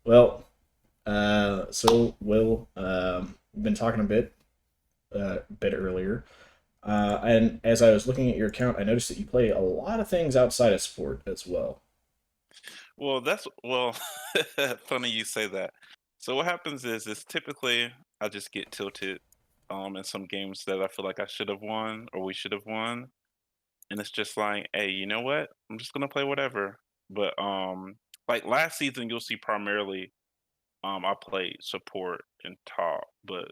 Well, we've been talking a bit earlier, and as I was looking at your account, I noticed that you play a lot of things outside of sport as well. Well, funny you say that. So what happens is typically I just get tilted in some games that I feel like I should have won or we should have won. And it's just like, hey, you know what? I'm just gonna play whatever. But like last season you'll see primarily I played support and top, but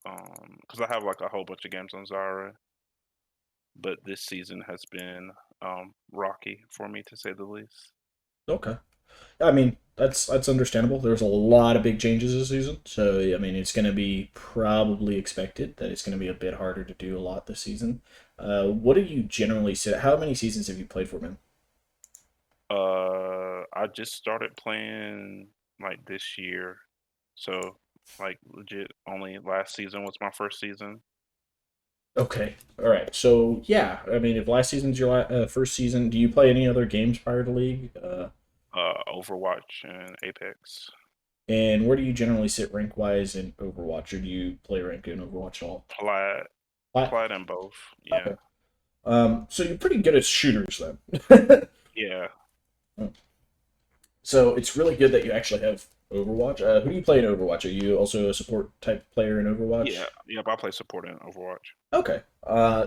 because I have like a whole bunch of games on Zara, but this season has been rocky for me to say the least. Okay. I mean, that's understandable. There's a lot of big changes this season, so I mean, it's going to be probably expected that it's going to be a bit harder to do a lot this season. What do you generally say? How many seasons have you played for, man? I just started playing like this year, so like legit only last season was my first season. Okay. All right. So yeah, I mean, if last season's your first season, do you play any other games prior to League? Overwatch and Apex. And where do you generally sit rank wise in Overwatch, or do you play rank in Overwatch at all? Plat, Plat. plat in both. Yeah, Okay. So you're pretty good at shooters then. yeah. So it's really good that you actually have Overwatch. Who do you play in Overwatch? Are you also a support type player in Yeah, Overwatch? yep. I play support in Overwatch. Okay.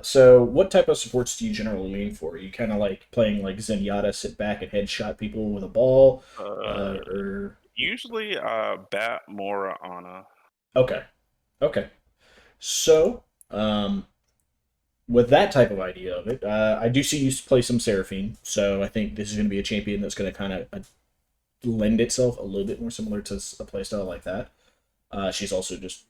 So what type of supports do you generally lean for? Are you kind of like playing like Zenyatta, sit back and headshot people with a ball, Uh, or Usually bat more Ana. okay, okay. So, with that type of idea of it, I do see you play some Seraphine. So I think this is going to be a champion that's going to kind of lend itself a little bit more similar to a playstyle like that. She's also just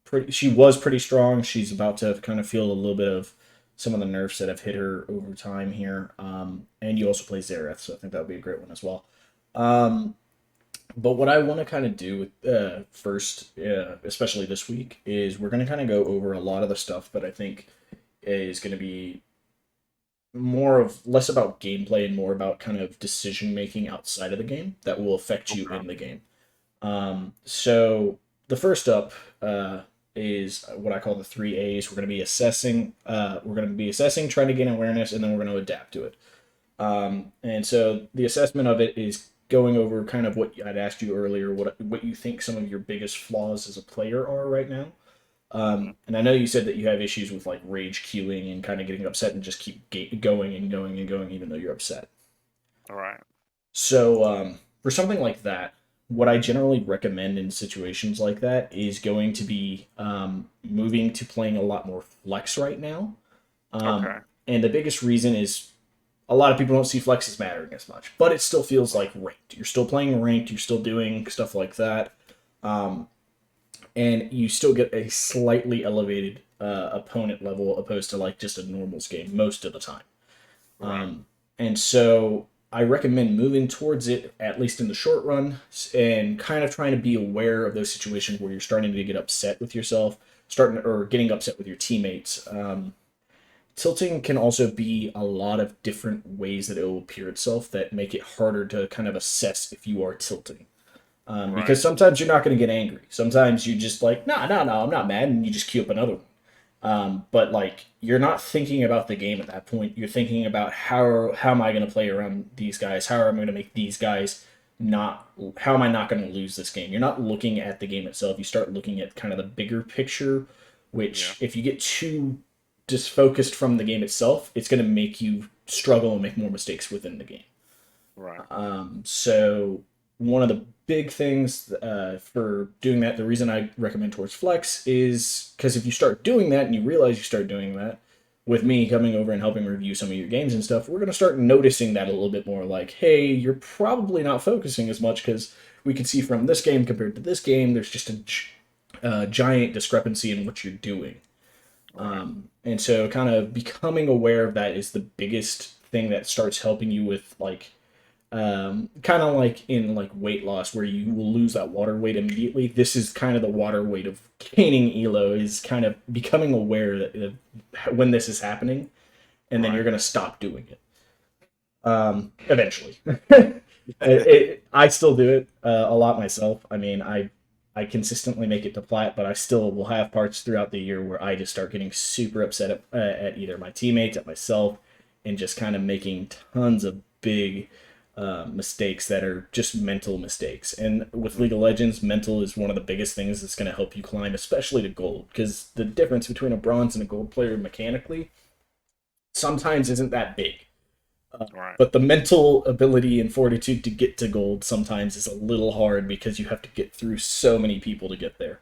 pretty. She was pretty strong. She's about to kind of feel a little bit of some of the nerfs that have hit her over time here. And you also play Zareth, so I think that would be a great one as well. Um, but what I want to kind of do with first, especially this week, is we're going to kind of go over a lot of the stuff that I think is going to be more of less about gameplay and more about kind of decision making outside of the game that will affect you Okay. in the game. So the first up is what I call the three A's. We're going to be assessing. We're going to be assessing, trying to gain awareness, and then we're going to adapt to it. And so the assessment of it is going over kind of what I'd asked you earlier, what you think some of your biggest flaws as a player are right now. Hmm. And I know you said that you have issues with like rage queuing and kind of getting upset and just keep going and going and going even though you're upset. All right. So for something like that, what I generally recommend in situations like that is going to be moving to playing a lot more flex right now. Okay. And the biggest reason is a lot of people don't see flex as mattering as much, but it still feels like ranked. You're still playing ranked. You're still doing stuff like that. Um, and you still get a slightly elevated opponent level opposed to like just a normals game most of the time. Right. And so I recommend moving towards it at least in the short run and kind of trying to be aware of those situations where you're starting to get upset with yourself, starting or getting upset with your teammates. Tilting can also be a lot of different ways that it will appear itself that make it harder to kind of assess if you are tilting. Right. Because sometimes you're not going to get angry. Sometimes you just like, nah, no, no, I'm not mad, and you just queue up another one. But like, you're not thinking about the game at that point. You're thinking about how am I going to play around these guys? How am I going to make these guys not? How am I not going to lose this game? You're not looking at the game itself. You start looking at kind of the bigger picture. Yeah. Which, if you get too disfocused from the game itself, it's going to make you struggle and make more mistakes within the game. Right. So one of the big things for doing that, the reason I recommend towards flex is because if you start doing that and you realize you start doing that, with me coming over and helping review some of your games and stuff, we're going to start noticing that a little bit more. Like, hey, you're probably not focusing as much because we can see from this game compared to this game, there's just a giant discrepancy in what you're doing. Right. And so, kind of becoming aware of that is the biggest thing that starts helping you with like kind of like in like weight loss where you will lose that water weight immediately. This is kind of the water weight of gaining elo is kind of becoming aware that when this is happening, and then you're Right. going to stop doing it eventually. I still do it a lot myself. I mean, I consistently make it to plat, but I still will have parts throughout the year where I just start getting super upset at either my teammates, at myself, and just kind of making tons of big mistakes that are just mental mistakes. And with League of Legends, mental is one of the biggest things that's going to help you climb, especially to gold, because the difference between a bronze and a gold player mechanically sometimes isn't that big. Right. But the mental ability and fortitude to get to gold sometimes is a little hard because you have to get through so many people to get there.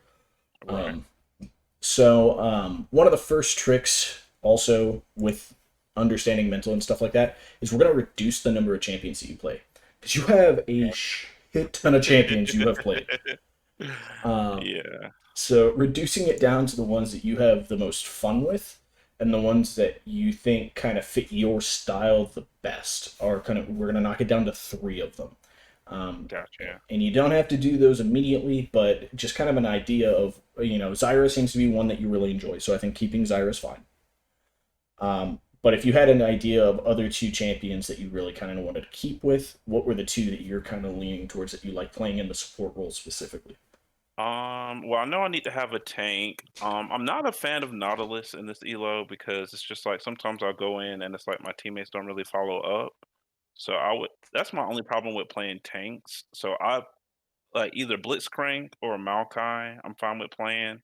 Right. Um, one of the first tricks also with understanding mental and stuff like that is we're going to reduce the number of champions that you play. Because you have a shit ton of champions you have played. Um, Yeah. so reducing it down to the ones that you have the most fun with and the ones that you think kind of fit your style the best are kind of we're gonna knock it down to three of them. Um, Gotcha. and you don't have to do those immediately, but just kind of an idea of Zyra seems to be one that you really enjoy, so I think keeping Zyra is fine. But if you had an idea of other two champions that you really kind of wanted to keep with, what were the two that you're kind of leaning towards that you like playing in the support role specifically? Well, I know I need to have a tank. I'm not a fan of Nautilus in this elo because it's just like sometimes I'll go in and it's like my teammates don't really follow up. So that's my only problem with playing tanks. So I like either Blitzcrank or Maokai, I'm fine with playing.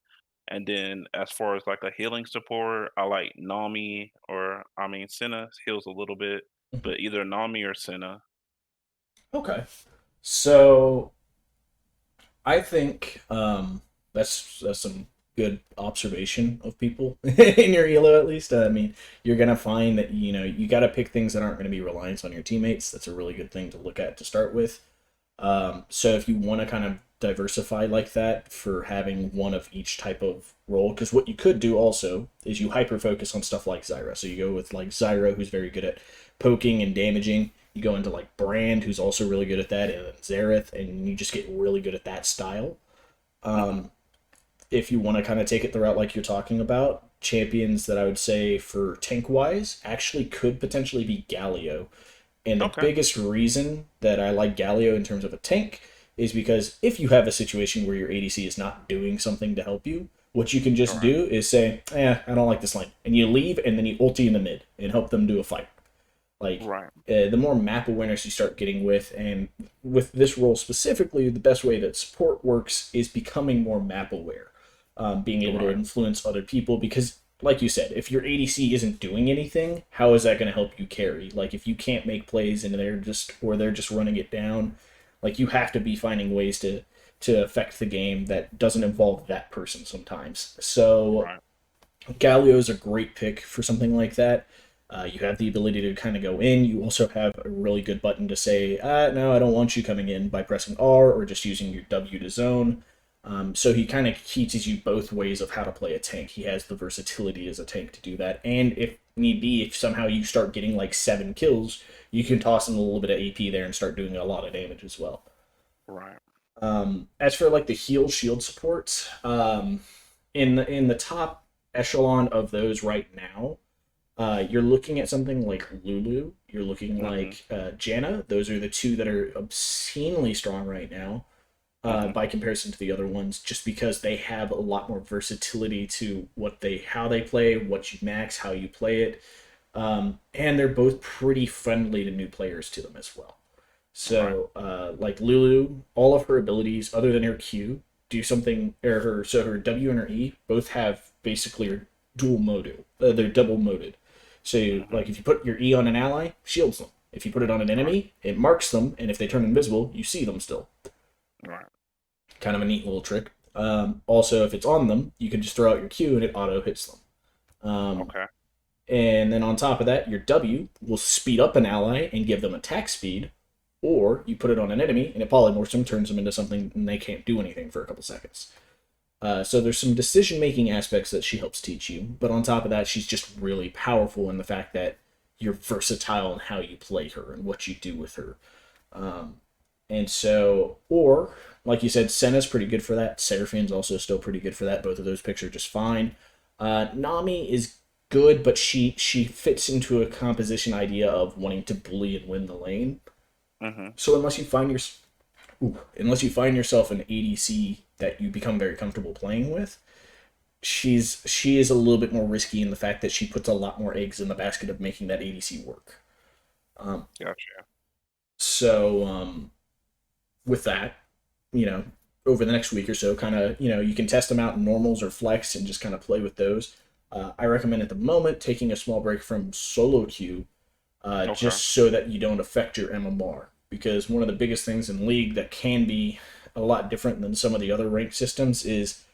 And then as far as like a healing support, I like Nami or I mean Senna heals a little bit, but either Nami or Senna. Okay. So I think that's some good observation of people in your elo at least. I mean, you're gonna find that you got to pick things that aren't going to be reliant on your teammates. That's a really good thing to look at to start with. So if you want to kind of diversify like that for having one of each type of role, because what you could do also is you hyper focus on stuff like Zyra. So you go with like Zyra, who's very good at poking and damaging. You go into like Brand, who's also really good at that, and then Zareth, and you just get really good at that style. Hmm. Um, if you want to kind of take it the route like you're talking about, champions that I would say for tank wise actually could potentially be Galio. And the Okay. biggest reason that I like Galio in terms of a tank is because if you have a situation where your ADC is not doing something to help you, what you can All just right. do is say, I don't like this lane. And you leave and then you ulti in the mid and help them do a fight. Like, Right. the more map awareness you start getting with, and with this role specifically, the best way that support works is becoming more map aware, being able to Right. influence other people. Because, like you said, if your ADC isn't doing anything, how is that going to help you carry? Like, if you can't make plays and they're just running it down, like you have to be finding ways to affect the game that doesn't involve that person sometimes. So Right. Galio is a great pick for something like that. You have the ability to kind of go in. You also have a really good button to say, no, I don't want you coming in by pressing R or just using your W to zone. So he kind of teaches you both ways of how to play a tank. He has the versatility as a tank to do that. And if need be, if somehow you start getting like 7 kills, you can toss in a little bit of AP there and start doing a lot of damage as well. Right. As for like the heal shield supports, in the top echelon of those right now, you're looking at something like Lulu. You're looking Hmm. like Janna. Those are the two that are obscenely strong right now Hmm. by comparison to the other ones, just because they have a lot more versatility to how they play, what you max, how you play it, and they're both pretty friendly to new players to them as well. Right. So, like Lulu, all of her abilities other than her Q do something, or her W and her E both have basically dual modal. They're double moded. So, Hmm. like if you put your E on an ally, shields them. If you put it on an Right. enemy, it marks them, and if they turn invisible, you see them still. Right. Kind of a neat little trick. Also, if it's on them, you can just throw out your Q and it auto hits them. Um, Okay. and then on top of that, your W will speed up an ally and give them attack speed, or you put it on an enemy and it polymorphs them, turns them into something, and they can't do anything for a couple seconds. So there's some decision making aspects that she helps teach you, but on top of that, she's just really powerful in the fact that you're versatile in how you play her and what you do with her. Um, and so, or like you said, Senna's pretty good for that. Seraphine's also still pretty good for that. Both of those picks are just fine. Nami is good, but she fits into a composition idea of wanting to bully and win the lane. Mm-hmm. So unless you find yourself an ADC that you become very comfortable playing with, she is a little bit more risky in the fact that she puts a lot more eggs in the basket of making that ADC work. Um, Gotcha. so with that, you know, over the next week or so, kind of, you can test them out in normals or flex and just kind of play with those. I recommend at the moment taking a small break from solo queue, Okay. just so that you don't affect your MMR. Because one of the biggest things in League that can be a lot different than some of the other ranked systems is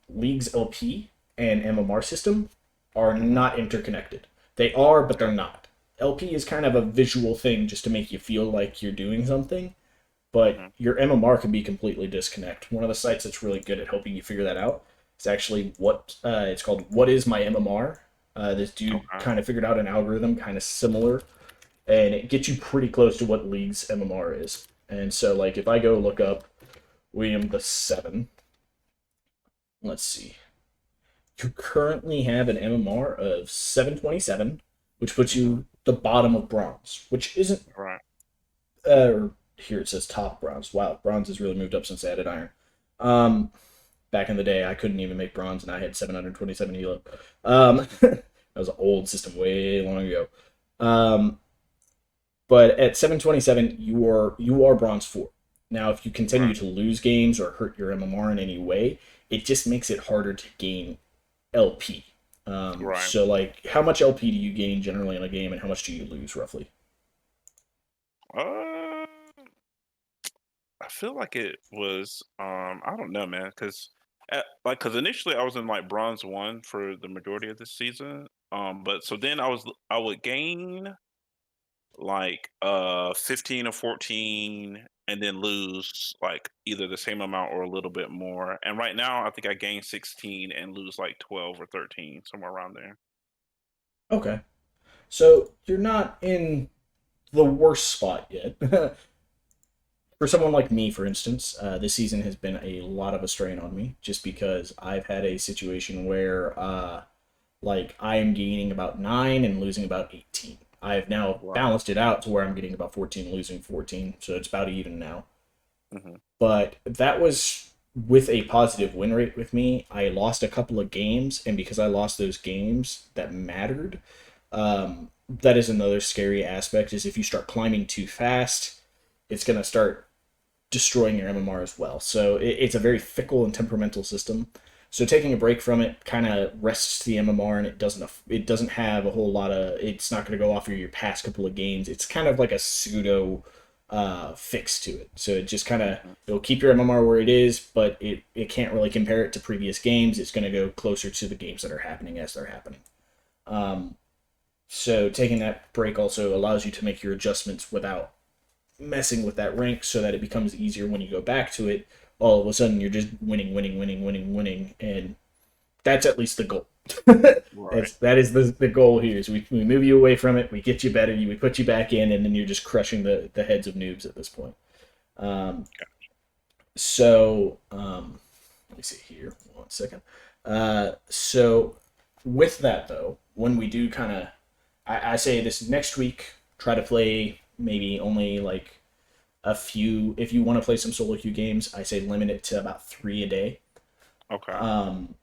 League's LP and MMR system are Mm-hmm. not interconnected. They are, but they're not. LP is kind of a visual thing just to make you feel like you're doing something, but Mm-hmm. your MMR can be completely disconnect. One of the sites that's really good at helping you figure that out is actually it's called What Is My MMR. This dude Okay. kind of figured out an algorithm kind of similar, and it gets you pretty close to what League's MMR is. And so, like, if I go look up William the 7th, let's see, you currently have an MMR of 727, which puts Mm-hmm. you the bottom of bronze, which isn't. Right. Here it says top bronze. Wow, bronze has really moved up since they added iron. Um, Back in the day, I couldn't even make bronze, and I had 727 elo. That was an old system way long ago. Um, but at 727, you are bronze 4. Now, if you continue Right. to lose games or hurt your MMR in any way, it just makes it harder to gain LP. Right. So, like, how much LP do you gain generally in a game, and how much do you lose roughly? Uh, I feel like it was. I don't know, man, because because initially I was in like bronze 1 for the majority of this season. But so then I would gain like 15 or 14 and then lose like either the same amount or a little bit more. And right now I think I gain 16 and lose like 12 or 13, somewhere around there. Okay, so you're not in the worst spot yet. For someone like me, for instance, this season has been a lot of a strain on me just because I've had a situation where, like, I am gaining about 9 and losing about 18. I've now Right. balanced it out to where I'm getting about 14 and losing 14, so it's about even now. Hmm. But that was with a positive win rate with me. I lost a couple of games, and because I lost those games that mattered, that is another scary aspect. Is if you start climbing too fast, it's going to start destroying your MMR as well. So it's a very fickle and temperamental system. So taking a break from it kind of rests the MMR, and it doesn't have a whole lot of. It's not going to go off of your past couple of games. It's kind of like a pseudo fix to it. So it just kind of Hmm. it'll keep your MMR where it is, but it can't really compare it to previous games. It's going to go closer to the games that are happening as they're happening. Um, so taking that break also allows you to make your adjustments without messing with that rank so that it becomes easier when you go back to it. All of a sudden, you're just winning, winning, winning, winning, winning, and that's at least the goal. Right. That is the goal here. Is we move you away from it, we get you better, we put you back in, and then you're just crushing the heads of noobs at this point. Um, let me see here. 1 second. So with that though, when we do kind of, I say this next week, try to play maybe only like a few. If you want to play some solo queue games, I say limit it to about 3 a day. Okay. Um,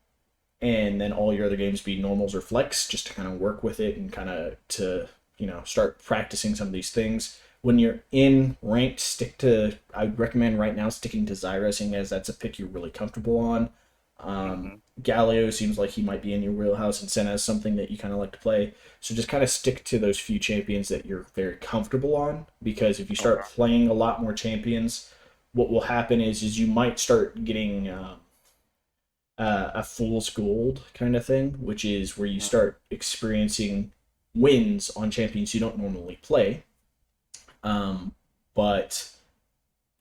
and then all your other games be normals or flex, just to kind of work with it and kind of to start practicing some of these things. When you're in ranked, stick to. I would recommend right now sticking to Zyra, seeing as that's a pick you're really comfortable on. Hmm. Galileo seems like he might be in your wheelhouse, and Senna is something that you kind of like to play. So just kind of stick to those few champions that you're very comfortable on, because if you start Okay. playing a lot more champions, what will happen is you might start getting a fool's gold kind of thing, which is where you Mhm. start experiencing wins on champions you don't normally play. Um, but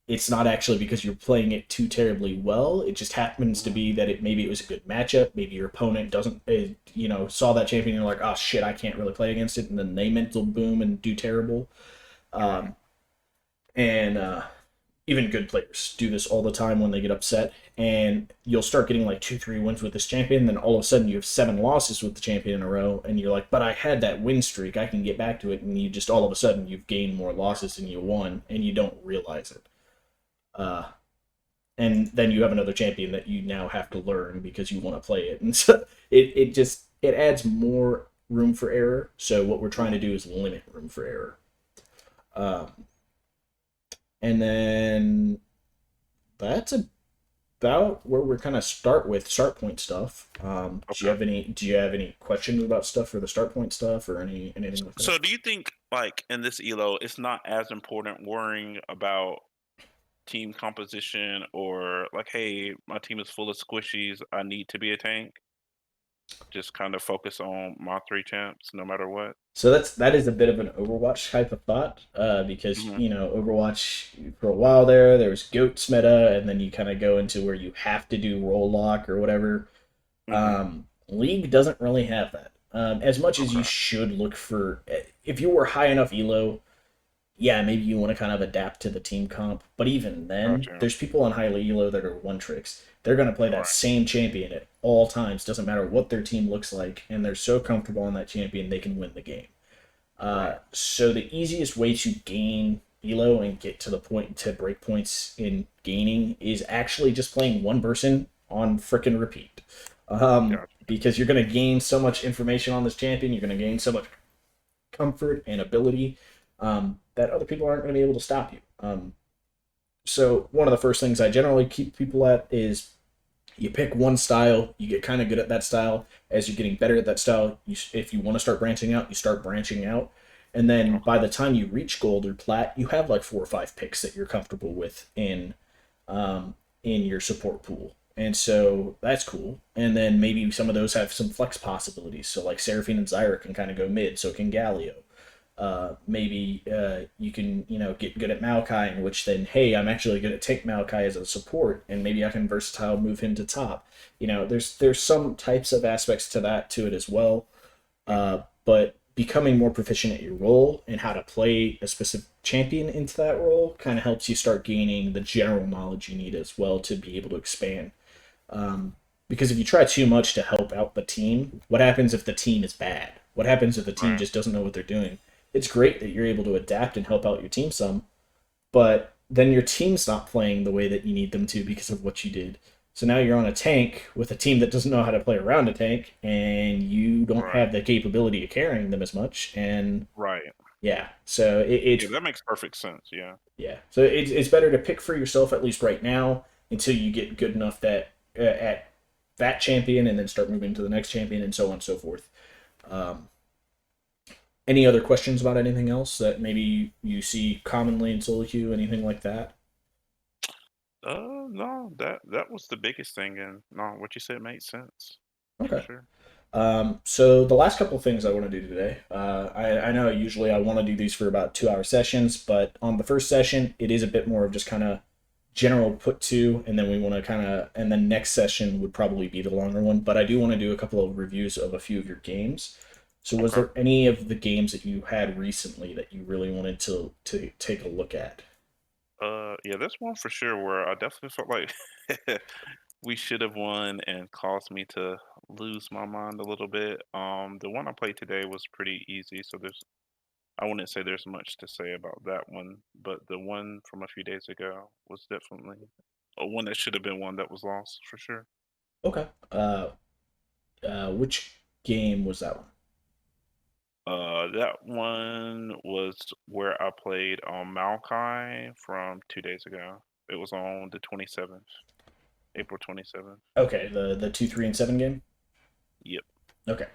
it's not actually because you're playing it too terribly well. It just happens to Mhm. be that maybe it was a good matchup. Maybe your opponent doesn't, saw that champion and you're like, oh shit, I can't really play against it, and then they mental boom and do terrible. Right. Um, and even good players do this all the time when they get upset, and you'll start getting like 2, 3 wins with this champion. Then all of a sudden you have 7 losses with the champion in a row, and you're like, "But I had that win streak. I can get back to it." And you just all of a sudden you've gained more losses than you won, and you don't realize it. Uh, and then you have another champion that you now have to learn because you want to play it, and so it just it adds more room for error. So what we're trying to do is limit room for error. Um, and then that's about where we're kind of start with start point stuff. Okay. Do you have any questions about stuff for the start point stuff or anything like that? So do you think like in this elo, it's not as important worrying about team composition or like, hey, my team is full of squishies. I need to be a tank. Just kind of focus on my three champs no matter what. So that is a bit of an Overwatch type of thought, because Hmm. Overwatch for a while there was goats meta, and then you kind of go into where you have to do roll lock or whatever. Hmm. League doesn't really have that. As much as you Okay. should look for, if you were high enough elo, yeah, maybe you want to kind of adapt to the team comp. But even then, Gotcha. there's people on high elo that are one tricks. They're going to play that Right. same champion at all times. Doesn't matter what their team looks like, and they're so comfortable on that champion they can win the game. Right. So the easiest way to gain elo and get to the point to break points in gaining is actually just playing one person on frickin' repeat. Gotcha. Because you're going to gain so much information on this champion, you're going to gain so much comfort and ability, that other people aren't going to be able to stop you. So one of the first things I generally keep people at is you pick one style, you get kind of good at that style. As you're getting better at that style, if you want to start branching out, you start branching out. And then by Okay. the time you reach gold or plat, you have like 4 or 5 picks that you're comfortable with in your support pool. And so that's cool. And then maybe some of those have some flex possibilities. So like Seraphine and Zyra can kind of go mid, so can Galio. Maybe you can get good at Maokai, in which then hey, I'm actually good at take Maokai as a support, and maybe I can versatile move him to top. There's some types of aspects to it as well. Hmm. But becoming more proficient at your role and how to play a specific champion into that role kind of helps you start gaining the general knowledge you need as well to be able to expand. Because if you try too much to help out the team, what happens if the team is bad? What happens if the team Right. just doesn't know what they're doing? It's great that you're able to adapt and help out your team some, but then your team's not playing the way that you need them to because of what you did. So now you're on a tank with a team that doesn't know how to play around a tank, and you don't Right. have the capability of carrying them as much. And Right. yeah, so Yeah, that makes perfect sense. Yeah. it's better to pick for yourself at least right now until you get good enough that at that champion, and then start moving to the next champion, and so on and so forth. Um, any other questions about anything else that maybe you see commonly in solo queue, anything like that? No, that was the biggest thing, and no, what you said made sense for Okay. sure. So the last couple of things I want to do today, I know usually I want to do these for about 2 hour sessions, but on the first session, it is a bit more of just kind of general put to, and then we want to kind of, and then next session would probably be the longer one, but I do want to do a couple of reviews of a few of your games. So was Okay. there any of the games that you had recently that you really wanted to take a look at? Yeah, there's one for sure where I definitely felt like we should have won and caused me to lose my mind a little bit. The one I played today was pretty easy, so I wouldn't say there's much to say about that one, but the one from a few days ago was definitely a one that should have been one that was lost for sure. Okay. Which game was that one? That one was where I played on Maokai from 2 days ago. It was on the 27th, April 27th. Okay, the 2, 3, and 7 game. Yep. Okay.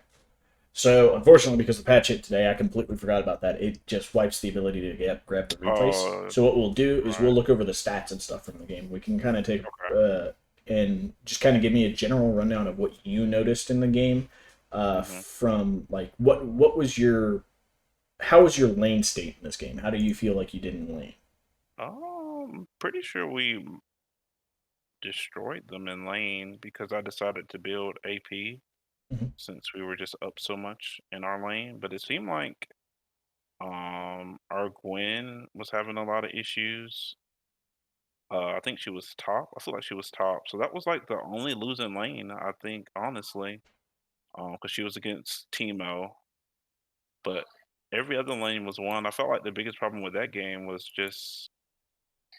So unfortunately, because the patch hit today, I completely forgot about that. It just wipes the ability to grab the replays. Uh, So what we'll do is we'll right. look over the stats and stuff from the game. We can kind of take Okay. and just kind of give me a general rundown of what you noticed in the game. Hmm. From like what was your how was your lane state in this game? How do you feel like you did in lane? Pretty sure we destroyed them in lane because I decided to build AP Mhm. since we were just up so much in our lane. But it seemed like our Gwen was having a lot of issues. I think she was top. I feel like she was top. So that was like the only losing lane, I think, honestly, because she was against Timo. But every other lane was won. I felt like the biggest problem with that game was just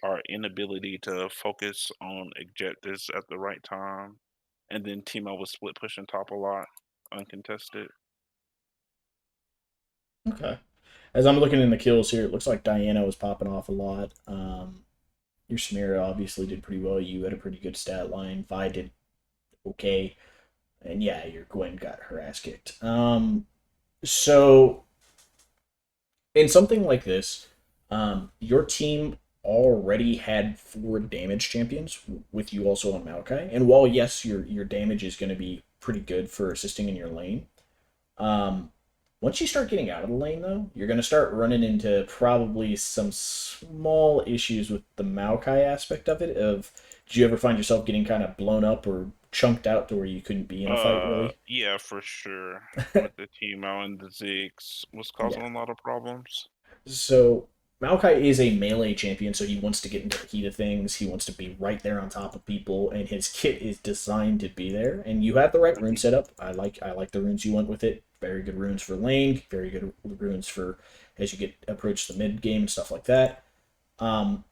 our inability to focus on objectives at the right time. And then Timo was split pushing top a lot, uncontested. Okay. As I'm looking in the kills here, it looks like Diana was popping off a lot. Your Samira obviously did pretty well. You had a pretty good stat line. Vi did okay. And yeah, your Gwen got her ass kicked. So in something like this, your team already had 4 damage champions with you also on Maokai. And while yes, your damage is going to be pretty good for assisting in your lane, um, once you start getting out of the lane though, you're going to start running into probably some small issues with the Maokai aspect of it. Of did you ever find yourself getting kind of blown up or chunked out to where you couldn't be in a fight really? Yeah, for sure. With the Timo and the Ziggs was causing Yeah. a lot of problems. So Maokai is a melee champion, so he wants to get into the heat of things. He wants to be right there on top of people, and his kit is designed to be there. And you have the right rune Mhm. setup. I like the runes you went with it. Very good runes for lane. Very good runes for as you get approach the mid game and stuff like that.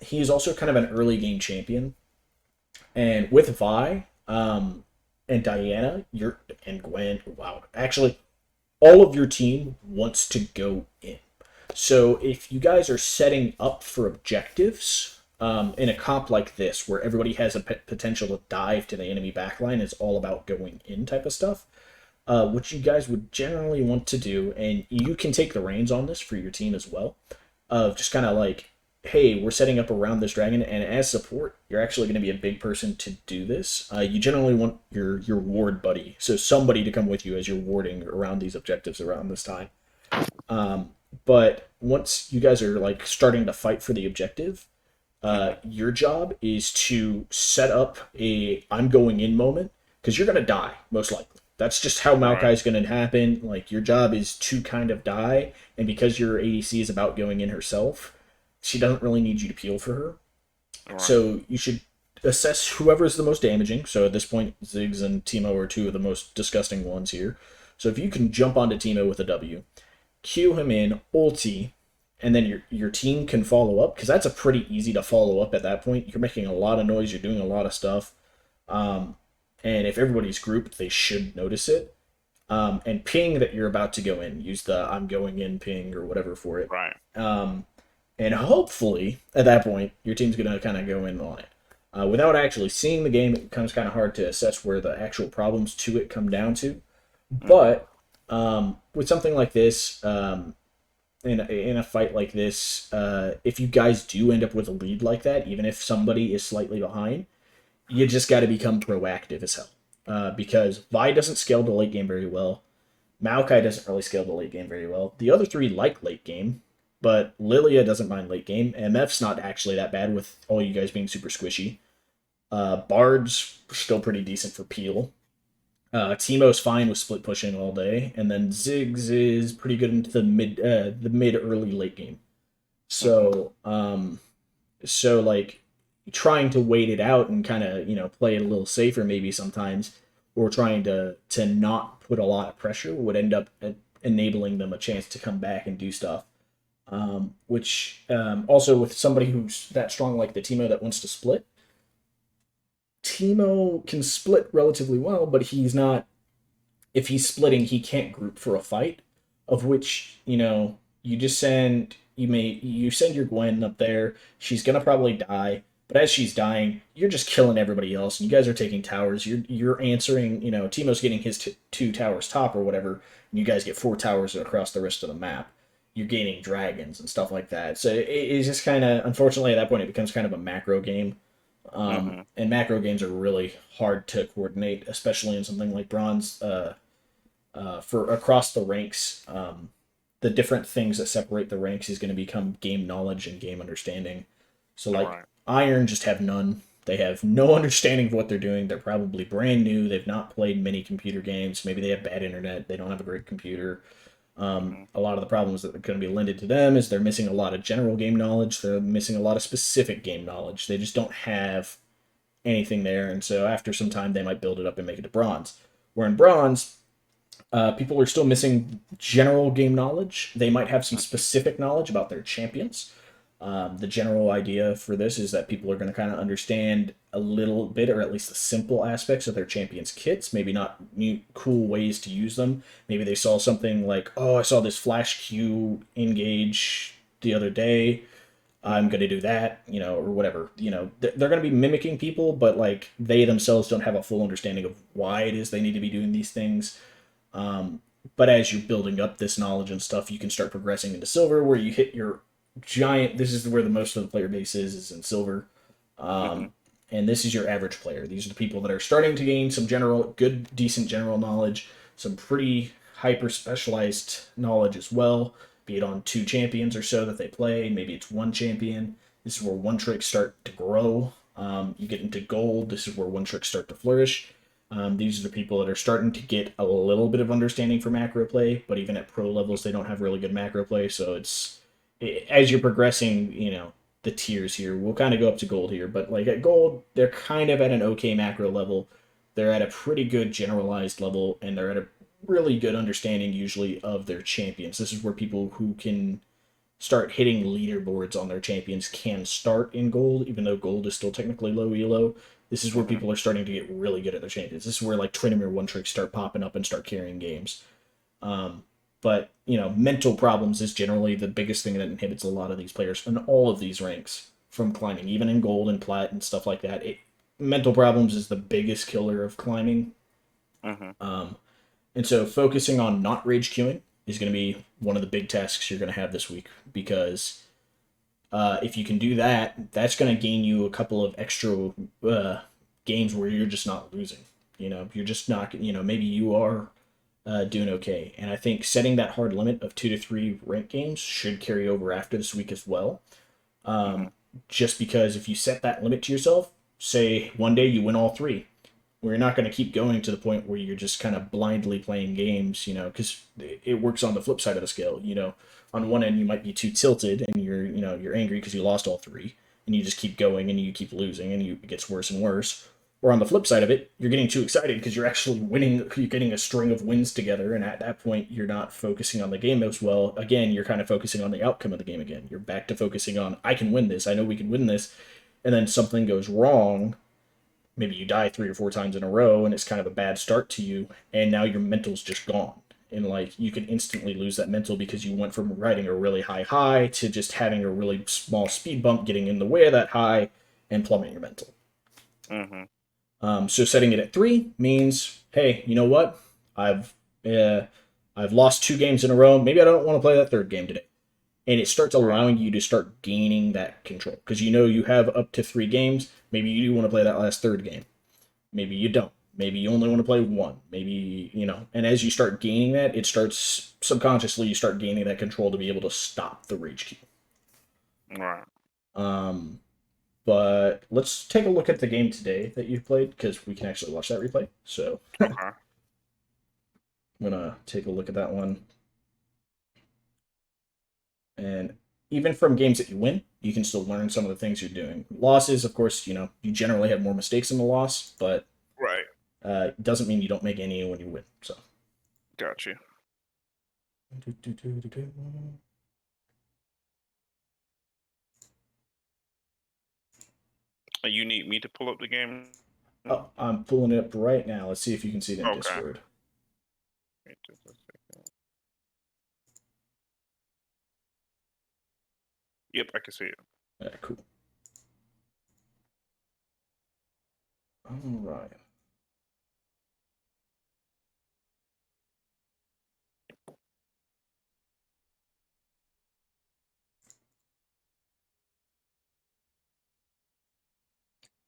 He is also kind of an early game champion, and with Vi and Diana, you're and Gwen. Wow, actually, all of your team wants to go in. So if you guys are setting up for objectives in a comp like this, where everybody has a potential to dive to the enemy backline, is all about going in type of stuff. What you guys would generally want to do, and you can take the reins on this for your team as well, of just kind of like, hey, we're setting up around this dragon, and as support, you're actually going to be a big person to do this. You generally want your ward buddy, so somebody to come with you as you're warding around these objectives around this time. Um, but once you guys are like starting to fight for the objective, Mhm. your job is to set up a I'm going in moment because you're gonna die most likely. That's just how Right. Maokai's gonna happen. Like your job is to kind of die, and because your ADC is about going in herself, she doesn't really need you to peel for her. Right. So you should assess whoever's the most damaging. So at this point, Ziggs and Timo are 2 of the most disgusting ones here. So if you can jump onto Timo with a W, cue him in, ulti, and then your team can follow up because that's a pretty easy to follow up at that point. You're making a lot of noise, you're doing a lot of stuff, um, and if everybody's grouped, they should notice it. And ping that you're about to go in. Use the I'm going in ping or whatever for it. Right. Um, and hopefully at that point your team's gonna kind of go in on it. Without actually seeing the game, it becomes kind of hard to assess where the actual problems to it come down to. Mhm. But with something like this, in a fight like this, if you guys do end up with a lead like that, even if somebody is slightly behind, you just got to become proactive as hell. Because Vi doesn't scale the late game very well. Maokai doesn't really scale the late game very well. The other 3 like late game, but Lilia doesn't mind late game. MF's not actually that bad with all you guys being super squishy. Bard's still pretty decent for peel. Teemo's fine with split pushing all day, and then Ziggs is pretty good into the mid early late game. Mhm. So like trying to wait it out and kind of play it a little safer maybe sometimes, or trying to not put a lot of pressure would end up enabling them a chance to come back and do stuff. Which also with somebody who's that strong like the Teemo that wants to split, Teemo can split relatively well, but he's not if he's splitting, he can't group for a fight. Of which you just you send your Gwen up there. She's gonna probably die, but as she's dying, you're just killing everybody else, and you guys are taking towers. You're answering. Timo's getting his 2 towers top or whatever, and you guys get 4 towers across the rest of the map. You're gaining dragons and stuff like that. So it's just kind of unfortunately at that point it becomes kind of a macro game. Mhm. And macro games are really hard to coordinate, especially in something like bronze. For across the ranks, the different things that separate the ranks is going to become game knowledge and game understanding. So, like, Right. Iron just have none. They have no understanding of what they're doing. They're probably brand new. They've not played many computer games. Maybe they have bad internet. They don't have a great computer. Mhm. A lot of the problems that are going to be lended to them is they're missing a lot of general game knowledge. They're missing a lot of specific game knowledge. They just don't have anything there, and so after some time, they might build it up and make it to bronze. Where in bronze, people are still missing general game knowledge. They might have some Mhm. specific knowledge about their champions. The general idea for this is that people are going to kind of understand a little bit, or at least the simple aspects of their champions' kits. Maybe not new cool ways to use them. Maybe they saw something like, "Oh, I saw this flash Q engage the other day. I'm Mhm. going to do that," or whatever. They're going to be mimicking people, but like they themselves don't have a full understanding of why it is they need to be doing these things. Um, but as you're building up this knowledge and stuff, you can start progressing into silver, where you hit your giant. This is where the most of the player base is in silver. Mhm. Um, and this is your average player. These are the people that are starting to gain some good, decent general knowledge, some pretty hyper specialized knowledge as well, be it on two champions or so that they play. Maybe it's one champion. This is where one tricks start to grow. You get into gold. This is where one tricks start to flourish. These are the people that are starting to get a little bit of understanding for macro play, but even at pro levels, they don't have really good macro play. So as you're progressing, the tiers here. We'll kind of go up to gold here, but like at gold, they're kind of at an okay macro level. They're at a pretty good generalized level, and they're at a really good understanding usually of their champions. This is where people who can start hitting leaderboards on their champions can start in gold, even though gold is still technically low elo. This is where Mhm. people are starting to get really good at their champions. This is where like Trinimir one tricks start popping up and start carrying games. But mental problems is generally the biggest thing that inhibits a lot of these players in all of these ranks from climbing, even in gold and plat and stuff like that. Mental problems is the biggest killer of climbing. Mhm. And so focusing on not rage queuing is going to be one of the big tasks you're going to have this week, because if you can do that, that's going to gain you a couple of extra games where you're just not losing. You're just not. Maybe you are doing okay. And I think setting that hard limit of 2 to 3 rank games should carry over after this week as well. Mhm. Um, just because if you set that limit to yourself, say one day you win all three, where you're not going to keep going to the point where you're just kind of blindly playing games, because it works on the flip side of the scale. On one end you might be too tilted and you're angry because you lost all three, and you just keep going and you keep losing and it gets worse and worse. Or on the flip side of it, you're getting too excited because you're actually winning. You're getting a string of wins together, and at that point, you're not focusing on the game as well. Again, you're kind of focusing on the outcome of the game again. You're back to focusing on, I can win this. I know we can win this, and then something goes wrong. Maybe you die 3 or 4 times in a row, and it's kind of a bad start to you, and now your mental's just gone. And like you can instantly lose that mental because you went from riding a really high to just having a really small speed bump getting in the way of that high and plummet your mental. Mhm. So setting it at 3 means, hey, you know what? I've uh, I've lost 2 games in a row. Maybe I don't want to play that third game today, and it starts Right. allowing you to start gaining that control because you have up to 3 games. Maybe you do want to play that last third game. Maybe you don't. Maybe you only want to play one. Maybe, and as you start gaining that, it starts subconsciously, you start gaining that control to be able to stop the rage queue. Right. Um, but let's take a look at the game today that you've played because we can actually watch that replay. So Okay. I'm gonna take a look at that one. And even from games that you win, you can still learn some of the things you're doing. Losses, of course, you generally have more mistakes in the loss, but Right. it doesn't mean you don't make any when you win. So. Got you. You need me to pull up the game? Oh, I'm pulling it up right now. Let's see if you can see it in Okay. Discord. Wait just a second. Yep, I can see it. Cool. All right.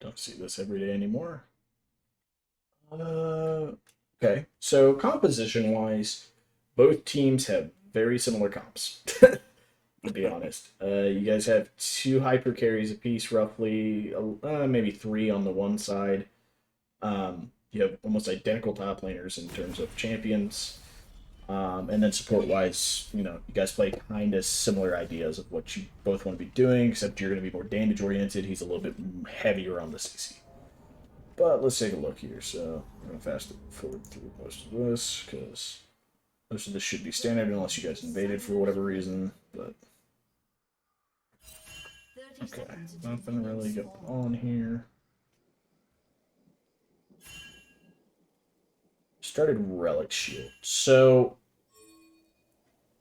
Don't see this every day anymore. Okay. So composition wise, both teams have very similar comps. To be honest, you guys have 2 hyper carries apiece, roughly, maybe 3 on the one side. You have almost identical top laners in terms of champions. And then support-wise, you guys play kind of similar ideas of what you both want to be doing, except you're going to be more damage-oriented. He's a little bit heavier on the CC. But let's take a look here. So I'm going to fast forward through most of this, because most of this should be standard unless you guys invaded for whatever reason. But okay, nothing really going on here. Started Relic Shield. So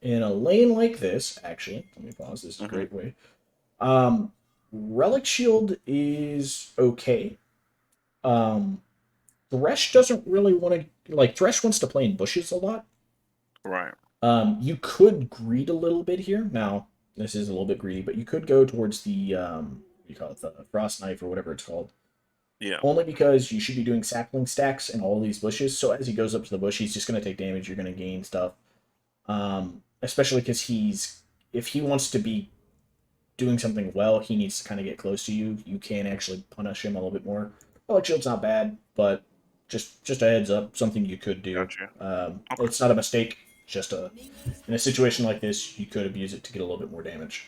in a lane like this, actually, let me pause. This is a great way. Relic Shield is okay. Thresh doesn't really want to, like, Thresh wants to play in bushes a lot. Right. You could greed a little bit here. Now, this is a little bit greedy, but you could go towards the you call it, the Frost Knife or whatever it's called. Yeah. Only because you should be doing sapling stacks in all these bushes. So as he goes up to the bush, he's just going to take damage. You're going to gain stuff. Especially because if he wants to be doing something well, he needs to kind of get close to you. You can actually punish him a little bit more. Relic Shield's not bad, but just a heads up, something you could do. Gotcha. Okay. It's not a mistake. Just in a situation like this, you could abuse it to get a little bit more damage.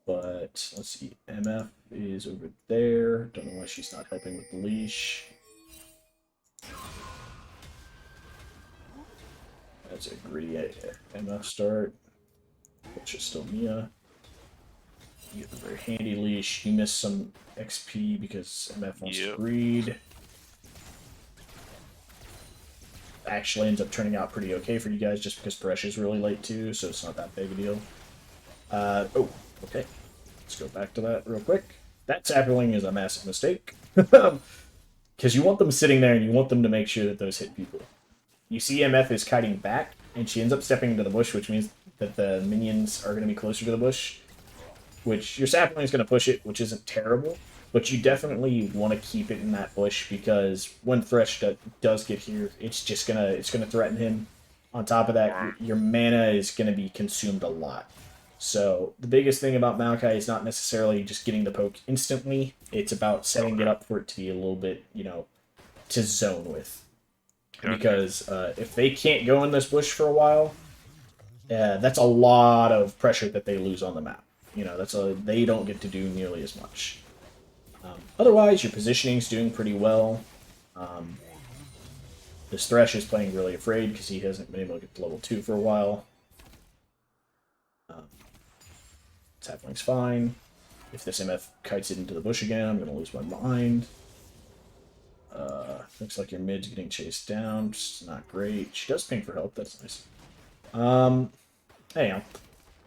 But let's see, MF is over there. Don't know why she's not helping with the leash. That's a greedy MF start. Which is still Mia. You get a very handy leash. You miss some XP because MF wants to greed. Actually ends up turning out pretty okay for you guys just because Paresh is really late too, so it's not that big a deal. Oh, okay. Let's go back to that real quick. That sapling is a massive mistake. Because you want them sitting there and you want them to make sure that those hit people. You see MF is kiting back, and she ends up stepping into the bush, which means that the minions are going to be closer to the bush. Which your sapling is going to push it, which isn't terrible. But you definitely want to keep it in that bush because when Thresh does get here, it's gonna threaten him. On top of that, your mana is gonna be consumed a lot. So the biggest thing about Maokai is not necessarily just getting the poke instantly. It's about setting it up for it to be a little bit, to zone with. Because if they can't go in this bush for a while, that's a lot of pressure that they lose on the map. They don't get to do nearly as much. Otherwise, your positioning is doing pretty well. This Thresh is playing really afraid because he hasn't been able to get to level 2 for a while. Sapling's fine. If this MF kites it into the bush again, I'm going to lose my mind. Looks like your mid's getting chased down. It's not great. She does ping for help. That's nice. Anyhow.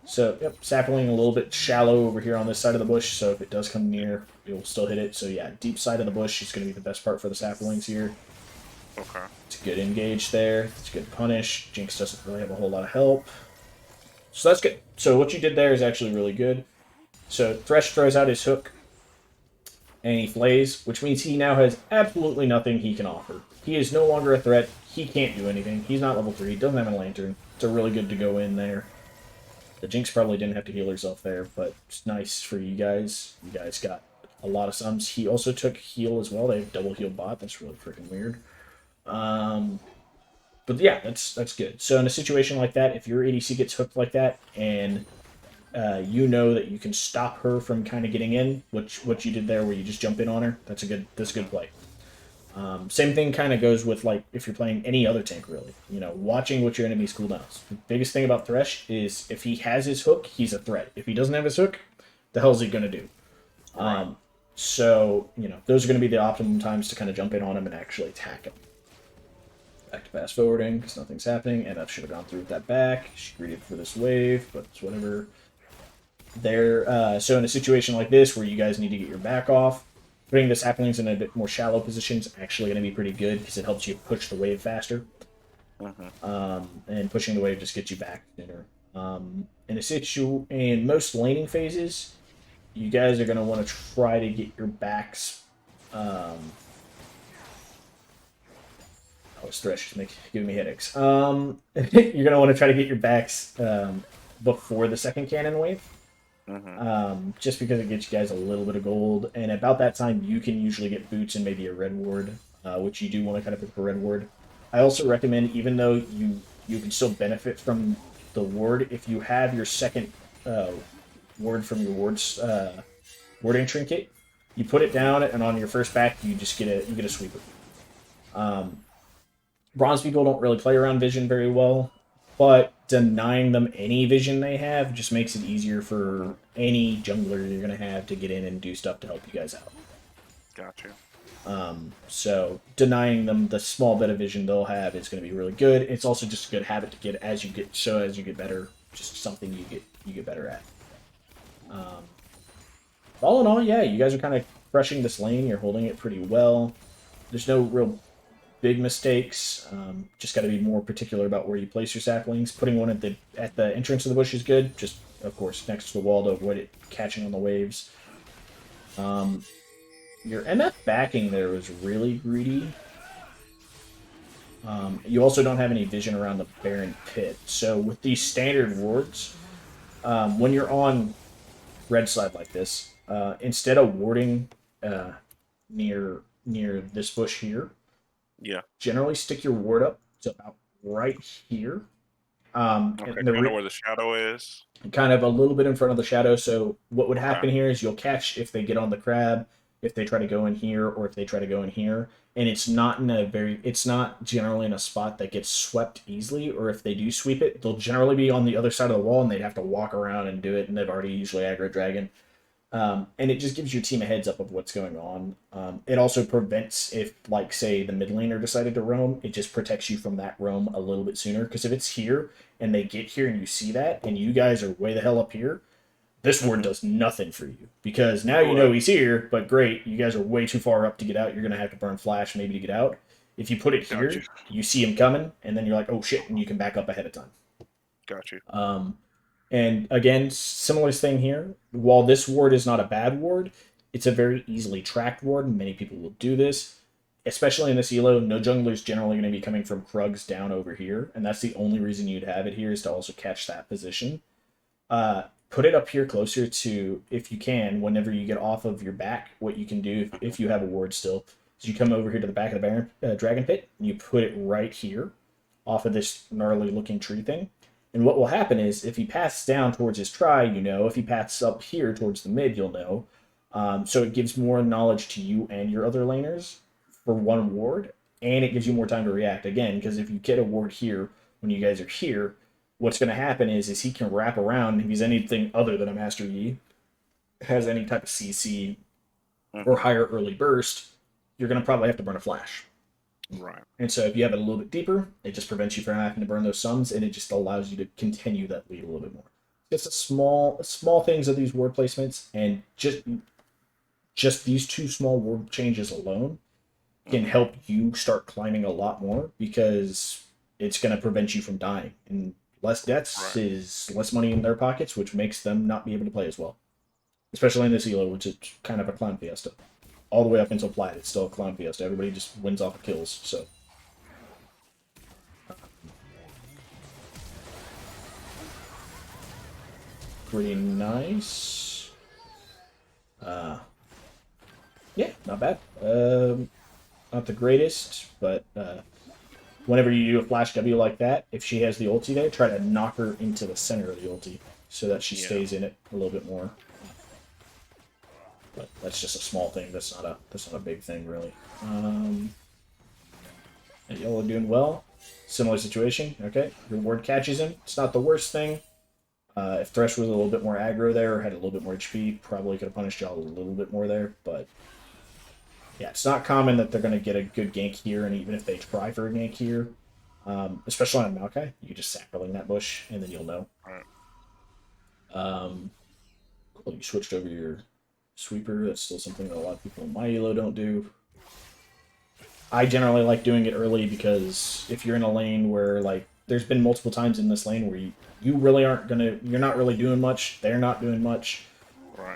So, yep, sapling a little bit shallow over here on this side of the bush, so if it does come near, it will still hit it. So yeah, deep side of the bush is going to be the best part for the saplings here. Okay. It's a good engage there. It's a good punish. Jinx doesn't really have a whole lot of help. So that's good. So what you did there is actually really good. So Thresh throws out his hook, and he flays, which means he now has absolutely nothing he can offer. He is no longer a threat. He can't do anything. He's not level 3. He doesn't have a lantern. It's a really good to go in there. The Jinx probably didn't have to heal herself there, but it's nice for you guys. You guys got a lot of sums. He also took heal as well. They have double heal bot. That's really freaking weird. But yeah, that's good. So in a situation like that, if your ADC gets hooked like that, and you know that you can stop her from kind of getting in, what you did there, where you just jump in on her, that's a good play. Same thing kind of goes with, like, if you're playing any other tank, really. Watching what your enemy's cooldowns. The biggest thing about Thresh is if he has his hook, he's a threat. If he doesn't have his hook, the hell's he going to do? So, those are going to be the optimum times to kind of jump in on him and actually attack him. Back to fast forwarding, because nothing's happening. And I should have gone through with that back. She greeted for this wave, but it's whatever. So in a situation like this, where you guys need to get your back off, putting the saplings in a bit more shallow position is actually going to be pretty good because it helps you push the wave faster. And pushing the wave just gets you back sooner. In most laning phases, you guys are going to want to try to get your backs. Thresh is giving me headaches. You're going to want to try to get your backs before the second cannon wave. Just because it gets you guys a little bit of gold, and about that time you can usually get boots and maybe a red ward, which you do want to kind of pick a red ward. I also recommend, even though you can still benefit from the ward, if you have your second uh, ward from your warding trinket, you put it down, and on your first back, you get a sweeper. Um, Bronze people don't really play around vision very well, but denying them any vision they have just makes it easier for any jungler you're gonna have to get in and do stuff to help you guys out. Gotcha. So denying them the small bit of vision they'll have is going to be really good. It's also just a good habit to get as you get better, just something you get better at. Um, all in all, yeah, you guys are kind of crushing this lane. You're holding it pretty well. There's no real big mistakes. Just got to be more particular about where you place your saplings. Putting one at the entrance of the bush is good. Just of course next to the wall to avoid it catching on the waves. Your MF backing there was really greedy. You also don't have any vision around the Baron Pit. So with these standard wards, when you're on red side like this, instead of warding near this bush here, Yeah. generally stick your ward up to about right here. Okay. And the Kind of where the shadow is. kind of a little bit in front of the shadow. So what would Okay. happen here is you'll catch if they get on the crab, if they try to go in here, or if they try to go in here, and it's not generally in a spot that gets swept easily. Or if they do sweep it, they'll generally be on the other side of the wall, and they'd have to walk around and do it, and they've already usually aggro dragon. And it just gives your team a heads up of what's going on. It also prevents if, like, say, the mid laner decided to roam, it just protects you from that roam a little bit sooner. Because if it's here and they get here and you see that, and you guys are way the hell up here, this ward does nothing for you. Because now you know he's here, but great, you guys are way too far up to get out. You're going to have to burn flash maybe to get out. If you put it here, Gotcha. you see him coming, and then you're like, oh shit, and you can back up ahead of time. Got you. And again, similar thing here. While this ward is not a bad ward, it's a very easily tracked ward, and many people will do this. Especially in this elo, no jungler is generally going to be coming from Krugs down over here, and that's the only reason you'd have it here is to also catch that position. Put it up here closer to, if you can, whenever you get off of your back, what you can do if you have a ward still, is you come over here to the back of the dragon pit, and you put it right here, off of this gnarly looking tree thing. And what will happen is, if he passes down towards his try, you know. If he passes up here towards the mid, you'll know. So it gives more knowledge to you and your other laners for one ward, and it gives you more time to react. Again, because if you get a ward here when you guys are here, what's going to happen is he can wrap around. If he's anything other than a Master Yi, has any type of CC or higher early burst, you're going to probably have to burn a flash. Right. And so if you have it a little bit deeper, it just prevents you from having to burn those sums, and it just allows you to continue that lead a little bit more. It's a small things of these word placements, and just these two small word changes alone can help you start climbing a lot more, because it's going to prevent you from dying. And less deaths is less money in their pockets, which makes them not be able to play as well. Especially in this elo, which is kind of a clown fiesta. All the way up until Plat, it's still a clown fiesta. Everybody just wins off of kills, so. Pretty nice. Yeah, not bad. Not the greatest, but whenever you do a flash W like that, if she has the ulti there, try to knock her into the center of the ulti so that she stays in it a little bit more. But that's just a small thing. That's not a big thing, really. And y'all are doing well. Similar situation. Okay, your ward catches him. It's not the worst thing. If Thresh was a little bit more aggro there, or had a little bit more HP, probably could have punished y'all a little bit more there. But yeah, it's not common that they're going to get a good gank here, and even if they try for a gank here, especially on Maokai, you just sacrilege that bush, and then you'll know. Cool, you switched over your sweeper. That's still something that a lot of people in my elo don't do. I generally like doing it early, because if you're in a lane where, like, there's been multiple times in this lane where you really you're not really doing much, they're not doing much.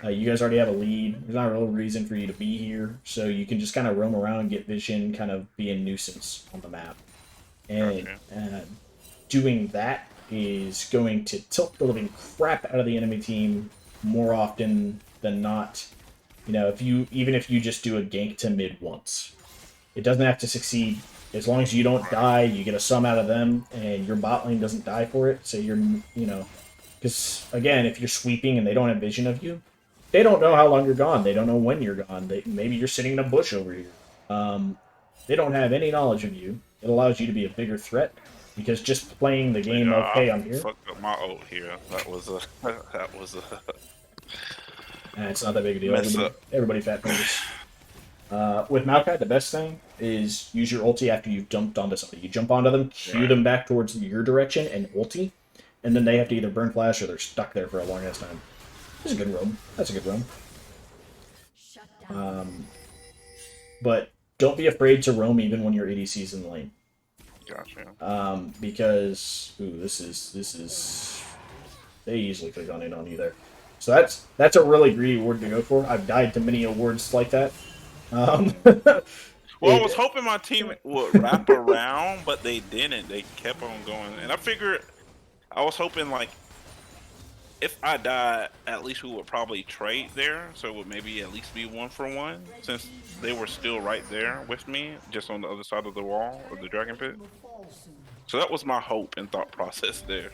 You guys already have a lead. There's not a real reason for you to be here, so you can just kind of roam around, get vision, kind of be a nuisance on the map. And doing that is going to tilt the living crap out of the enemy team more often than not. You know, even if you just do a gank to mid once, it doesn't have to succeed as long as you don't die, you get a sum out of them, and your bot lane doesn't die for it. So you're, because again, if you're sweeping and they don't have vision of you, they don't know how long you're gone. They don't know when you're gone. Maybe you're sitting in a bush over here. They don't have any knowledge of you. It allows you to be a bigger threat because just playing the game of, hey, I'm here. Fucked up my ult here. That was a It's not that big a deal. Mess up. Everybody fat fingers. With Maokai, the best thing is use your ulti after you've jumped onto somebody. You jump onto them, cue them back towards your direction, and ulti, and then they have to either burn flash or they're stuck there for a long ass time. This is a good roam. That's a good roam. But don't be afraid to roam even when your ADC's in the lane. Gotcha. Because this is they easily could have gone in on you there. So that's a really greedy ward to go for. I've died to many awards like that. Well, I was hoping my team would wrap around, but they didn't. They kept on going, and I was hoping like if I died, at least we would probably trade there, so it would maybe at least be 1-for-1, since they were still right there with me, just on the other side of the wall of the dragon pit. So that was my hope and thought process there.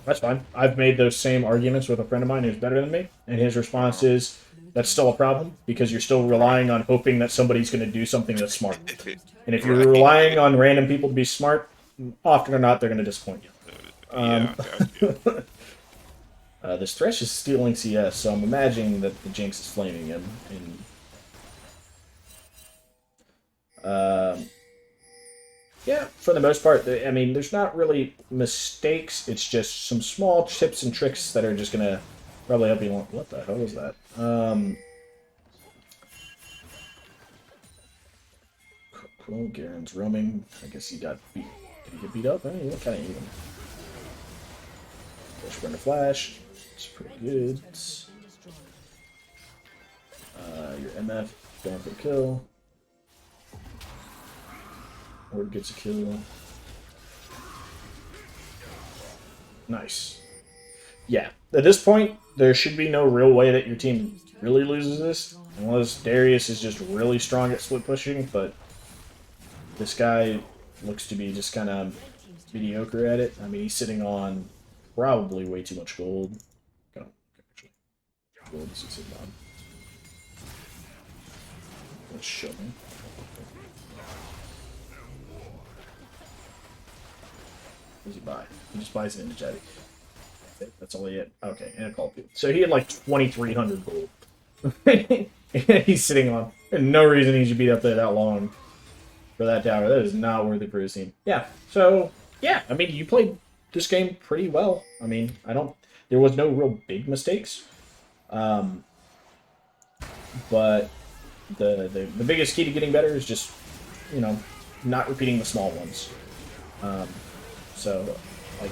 That's fine. I've made those same arguments with a friend of mine who's better than me, and his response is, that's still a problem, because you're still relying on hoping that somebody's going to do something that's smart. And if you're relying on random people to be smart, often or not, they're going to disappoint you. This Thresh is stealing CS, so I'm imagining that the Jinx is flaming him. Yeah, for the most part, I mean, there's not really mistakes. It's just some small tips and tricks that are just going to probably help you. What the hell was that? Cool, Garen's roaming. I guess he got beat. Did he get beat up? I mean, what kind of even? Push burn a flash. It's pretty good. Your MF going for the kill. Ward gets a kill. Nice. Yeah, at this point, there should be no real way that your team really loses this, unless Darius is just really strong at split pushing, but this guy looks to be just kind of mediocre at it. I mean, he's sitting on probably way too much gold. Gold is he sitting on? Let's show me. What does he buy? He just buys an energetic. That's all he had. Okay, and a call field. So he had like 2,300 gold. He's sitting on. There's no reason he should be up there that long for that tower. That is not worth it for his team. Yeah. So yeah, I mean, you played this game pretty well. I mean, there was no real big mistakes. But the biggest key to getting better is just, not repeating the small ones. So, like,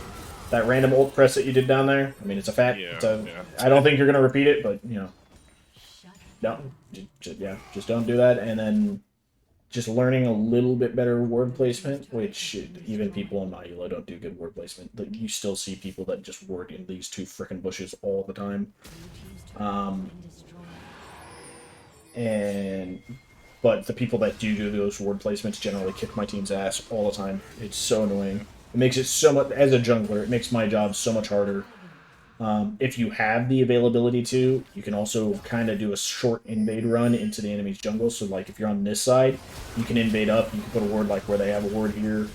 that random ult press that you did down there, I mean, it's a fact. I don't think you're going to repeat it, but, just don't do that. And then just learning a little bit better ward placement, which even people in my elo don't do good ward placement. You still see people that just ward in these two frickin' bushes all the time. But the people that do those ward placements generally kick my team's ass all the time. It's so annoying. It makes it so much, as a jungler, it makes my job so much harder. If you have the availability to, you can also kind of do a short invade run into the enemy's jungle. So, like, if you're on this side, you can invade up. You can put a ward, like, where they have a ward here.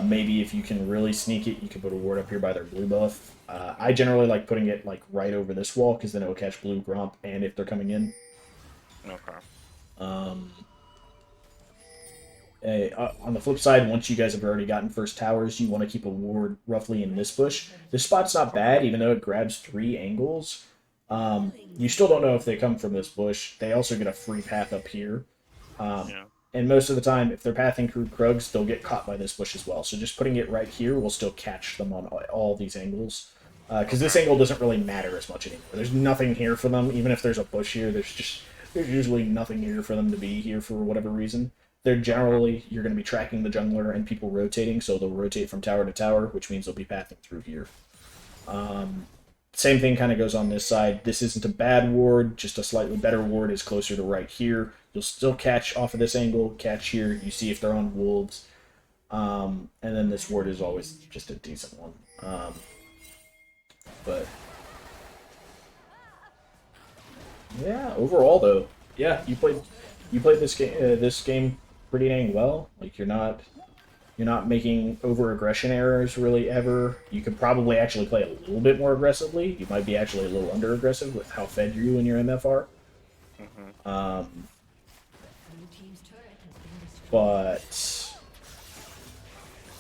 Maybe if you can really sneak it, you can put a ward up here by their blue buff. I generally like putting it, like, right over this wall, because then it will catch blue, Gromp, and if they're coming in. Okay. On the flip side, once you guys have already gotten first towers, you want to keep a ward roughly in this bush. This spot's not bad, even though it grabs 3 angles. You still don't know if they come from this bush. They also get a free path up here. And most of the time, if they're pathing through Krugs, they'll get caught by this bush as well. So just putting it right here will still catch them on all these angles. Because this angle doesn't really matter as much anymore. There's nothing here for them. Even if there's a bush here, there's usually nothing here for them to be here for whatever reason. You're going to be tracking the jungler and people rotating, so they'll rotate from tower to tower, which means they'll be pathing through here. Same thing kind of goes on this side. This isn't a bad ward, just a slightly better ward is closer to right here. You'll still catch off of this angle, catch here. You see if they're on wolves. And then this ward is always just a decent one. But yeah, overall though, yeah, you played this game pretty dang well. Like you're not making over aggression errors really ever. You could probably actually play a little bit more aggressively. You might be actually a little under aggressive with how fed you and your MFR. Mm-hmm. But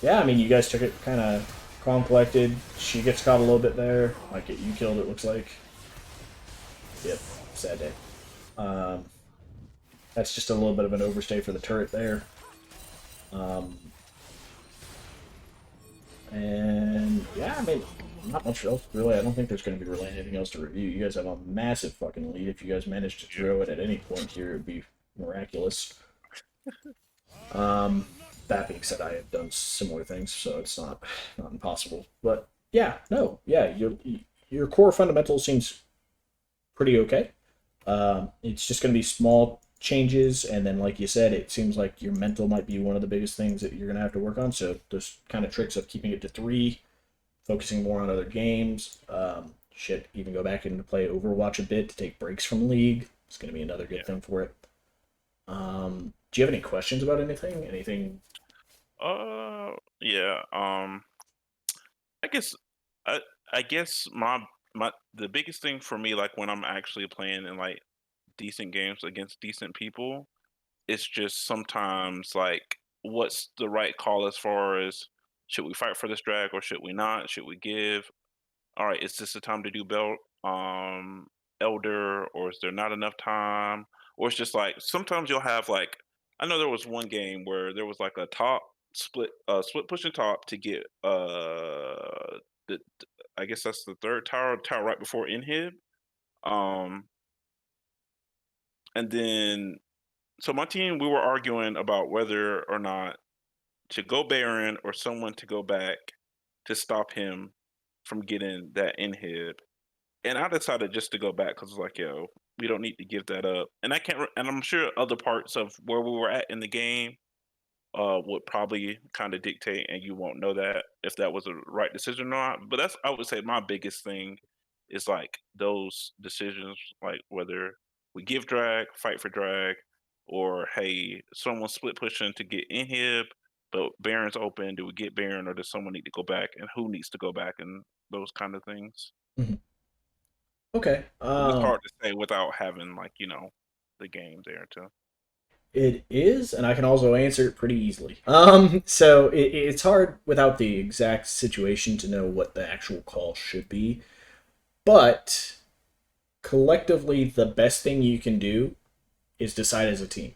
yeah, I mean, you guys took it kind of calm, collected. She gets caught a little bit there. Might get you killed. It looks like. Yep, sad day. Um, that's just a little bit of an overstay for the turret there. And yeah, I mean, not much else really. I don't think there's going to be really anything else to review. You guys have a massive fucking lead. If you guys manage to throw it at any point here, it'd be miraculous. That being said, I have done similar things, so it's not impossible. But yeah, no, yeah, your core fundamental seems pretty okay. It's just going to be small changes, and then, like you said, it seems like your mental might be one of the biggest things that you're going to have to work on. So those kind of tricks of keeping it to 3, focusing more on other games. Shit, even go back into play Overwatch a bit to take breaks from League. It's going to be another good thing for it. Do you have any questions about anything? Anything? Yeah. I guess, I I guess my the biggest thing for me, like when I'm actually playing in like decent games against decent people, it's just sometimes like what's the right call as far as should we fight for this drag or should we not? Should we give? All right, is this the time to do belt elder, or is there not enough time? Or it's just like sometimes you'll have like I know there was one game where there was like a top split pushing top to get the I guess that's the third tower right before inhib. Um and then so my team we were arguing about whether or not to go Baron or someone to go back to stop him from getting that inhib. And I decided just to go back because it's like, yo, we don't need to give that up. And I can't, and I'm sure other parts of where we were at in the game would probably kind of dictate, and you won't know that if that was a right decision or not. But that's, I would say, my biggest thing is like those decisions, like whether we give drag, fight for drag, or hey, someone split pushing to get inhib, but Baron's open. Do we get Baron, or does someone need to go back, and who needs to go back, and those kind of things. Mhm. Okay. It's hard to say without having like, the game there too. It is, and I can also answer it pretty easily. So it's hard without the exact situation to know what the actual call should be, but collectively, the best thing you can do is decide as a team.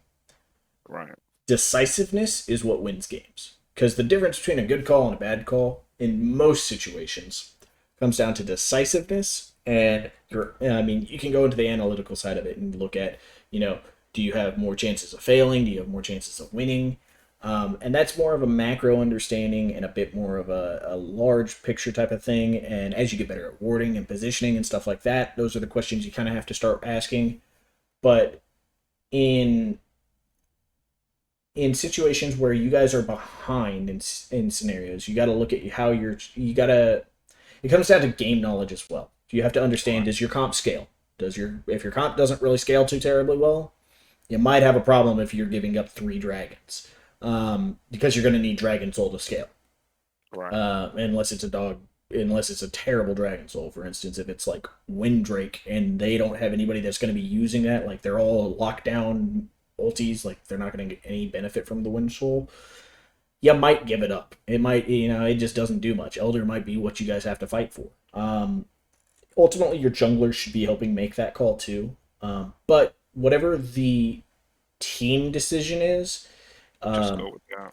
Right. Decisiveness is what wins games. Because the difference between a good call and a bad call, in most situations, comes down to decisiveness. And I mean, you can go into the analytical side of it and look at, do you have more chances of failing? Do you have more chances of winning? And that's more of a macro understanding and a bit more of a large picture type of thing. And as you get better at warding and positioning and stuff like that, those are the questions you kind of have to start asking. But in situations where you guys are behind in scenarios, you got to look at how you got to. It comes down to game knowledge as well. You have to understand: does your comp scale? If your comp doesn't really scale too terribly well, you might have a problem if you're giving up 3 dragons, because you're going to need Dragon Soul to scale. Right. Unless it's a terrible Dragon Soul, for instance, if it's like Windrake and they don't have anybody that's going to be using that, like they're all lockdown ultis, like they're not going to get any benefit from the Wind Soul, you might give it up. It might, it just doesn't do much. Elder might be what you guys have to fight for. Ultimately, your jungler should be helping make that call too. But whatever the team decision is, Just go with that.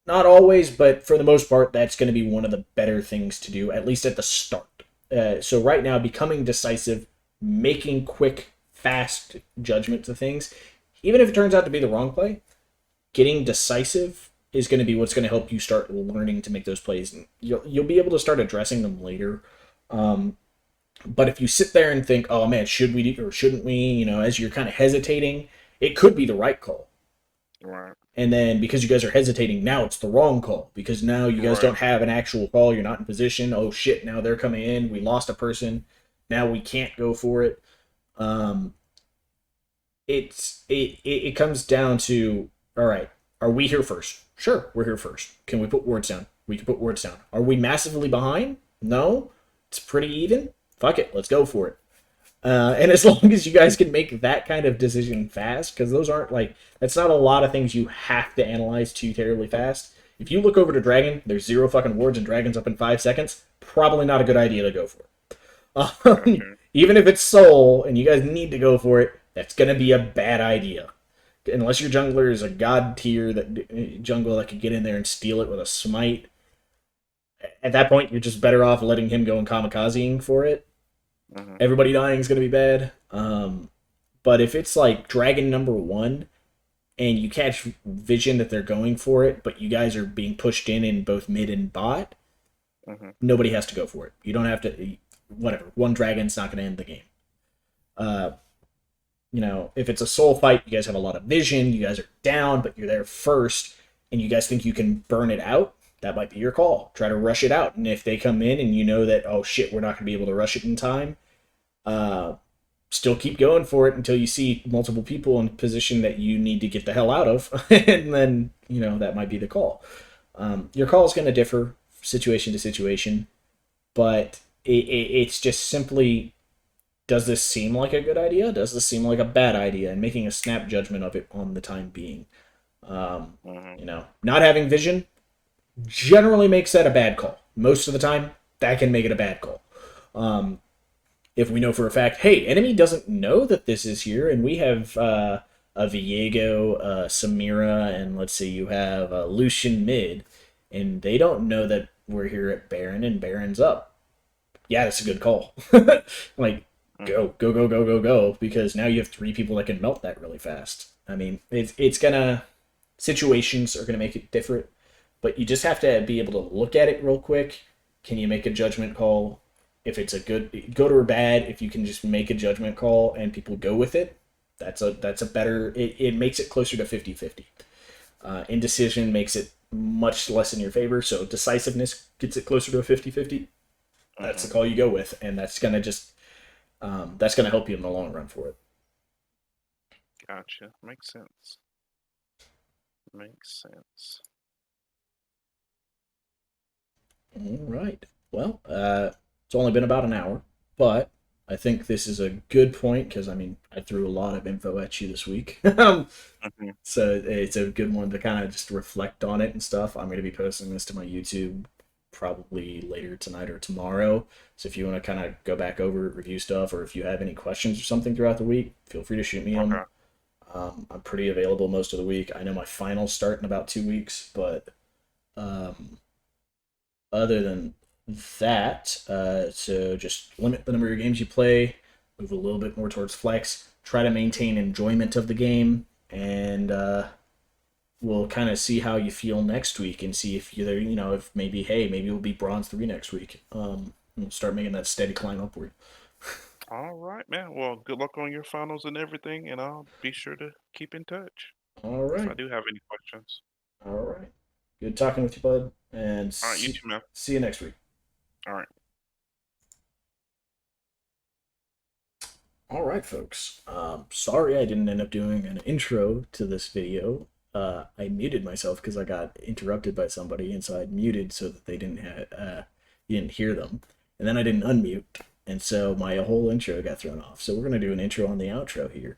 not always, but for the most part, that's going to be one of the better things to do, at least at the start. So right now, becoming decisive, making quick, fast judgment to things, even if it turns out to be the wrong play, getting decisive is going to be what's going to help you start learning to make those plays. And you'll be able to start addressing them later. But if you sit there and think, oh man, should we or shouldn't we, as you're kind of hesitating, it could be the right call. Right. And then because you guys are hesitating, now it's the wrong call because now you guys Right. don't have an actual call. You're not in position. Oh shit! Now they're coming in. We lost a person. Now we can't go for it. Um, it comes down to, all right, are we here first? Sure, we're here first. Can we put words down? We can put words down. Are we massively behind? No, it's pretty even. Fuck it, let's go for it. And as long as you guys can make that kind of decision fast, because those aren't like, that's not a lot of things you have to analyze too terribly fast. If you look over to Dragon, there's 0 fucking wards and Dragon's up in 5 seconds. Probably not a good idea to go for it. Gotcha. Even if it's Soul and you guys need to go for it, that's gonna be a bad idea. Unless your jungler is a god tier jungle that could get in there and steal it with a smite. At that point, you're just better off letting him go and kamikazing for it. Hmm. Everybody dying is gonna be bad. But if it's like Dragon number 1 and you catch vision that they're going for it, but you guys are being pushed in both mid and bot, Hmm. nobody has to go for it. You don't have to. Whatever. One dragon's not going to end the game. Uh, if it's a soul fight, you guys have a lot of vision. You guys are down, but you're there first, and you guys think you can burn it out. That might be your call. Try to rush it out, and if they come in and you know that, oh shit, we're not going to be able to rush it in time, uh, still keep going for it until you see multiple people in a position that you need to get the hell out of, and then that might be the call. Your call is going to differ situation to situation, but it's just simply, does this seem like a good idea? Does this seem like a bad idea? And making a snap judgment of it on the time being. Hmm. Not having vision generally makes that a bad call. Most of the time, that can make it a bad call. If we know for a fact, hey, enemy doesn't know that this is here, and we have a Viego, Samira, and let's say you have Lucian mid, and they don't know that we're here at Baron and Baron's up. Yeah, that's a good call. Like, Hmm. go, because now you have 3 people that can melt that really fast. I mean, it's gonna, situations are gonna make it different, but you just have to be able to look at it real quick. Can you make a judgment call? If it's a good or bad, if you can just make a judgment call and people go with it, that's a better, it makes it closer to 50-50. Indecision makes it much less in your favor, so decisiveness gets it closer to a 50-50. That's Hmm. the call you go with, and that's gonna that's gonna help you in the long run for it. Gotcha. Makes sense. Makes sense. All right. Well, it's only been about an hour, but I think this is a good point because I mean I threw a lot of info at you this week. Hmm. So it's a good one to kind of just reflect on it and stuff. I'm going to be posting this to my YouTube probably later tonight or tomorrow. So if you want to kind of go back over it, review stuff, or if you have any questions or something throughout the week, feel free to shoot me them. Okay. I'm pretty available most of the week. I know my finals start in about 2 weeks, but um, other than that, so just limit the number of games you play, move a little bit more towards flex, try to maintain enjoyment of the game, and we'll kind of see how you feel next week and see if you're, if maybe, hey, maybe we'll be bronze 3 next week. We'll start making that steady climb upward. All right, man. Well, good luck on your finals and everything, and I'll be sure to keep in touch All if I right. do have any questions. All right. Good talking with you, bud. And All right, you too, man. see you next week. All right. All right, folks. Sorry I didn't end up doing an intro to this video. I muted myself because I got interrupted by somebody, and so I muted so that they didn't you didn't hear them, and then I didn't unmute, and so my whole intro got thrown off. So we're gonna do an intro on the outro here.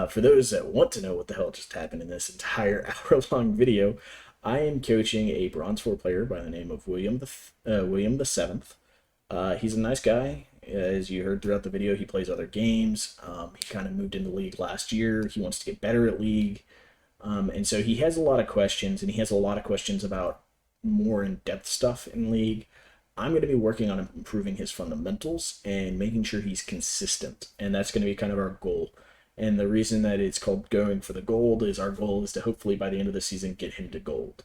For those that want to know what the hell just happened in this entire hour-long video, I am coaching a Bronze 4 player by the name of William the Seventh. He's a nice guy. As you heard throughout the video, he plays other games. He kind of moved into League last year. He wants to get better at League. And so he has a lot of questions, and he has a lot of questions about more in-depth stuff in League. I'm going to be working on improving his fundamentals and making sure he's consistent, and that's going to be kind of our goal. And the reason that it's called going for the gold is our goal is to hopefully by the end of the season get him to gold.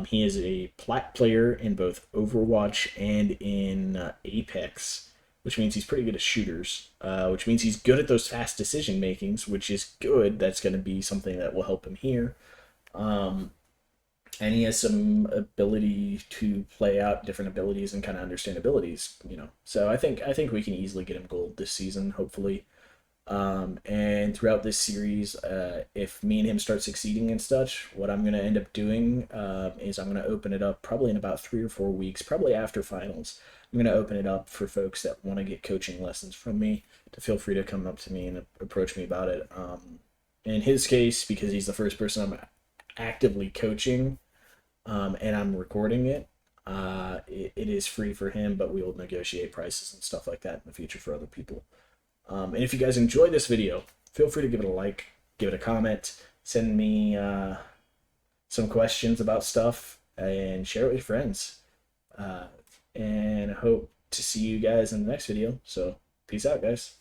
He is a plat player in both Overwatch and in Apex. which means he's pretty good at shooters, which means he's good at those fast decision makings, which is good. That's going to be something that will help him here. Um, and he has some ability to play out different abilities and kind of understand abilities, you know. So I think we can easily get him gold this season, hopefully. And throughout this series, if me and him start succeeding and such, what I'm gonna end up doing is I'm gonna open it up probably in about 3 or 4 weeks, probably after finals. I'm gonna open it up for folks that want to get coaching lessons from me to feel free to come up to me and approach me about it. In his case, because he's the first person I'm actively coaching, and I'm recording it, it is free for him, but we will negotiate prices and stuff like that in the future for other people. And if you guys enjoyed this video, feel free to give it a like, give it a comment, send me some questions about stuff, and share it with your friends. And I hope to see you guys in the next video. So, peace out, guys.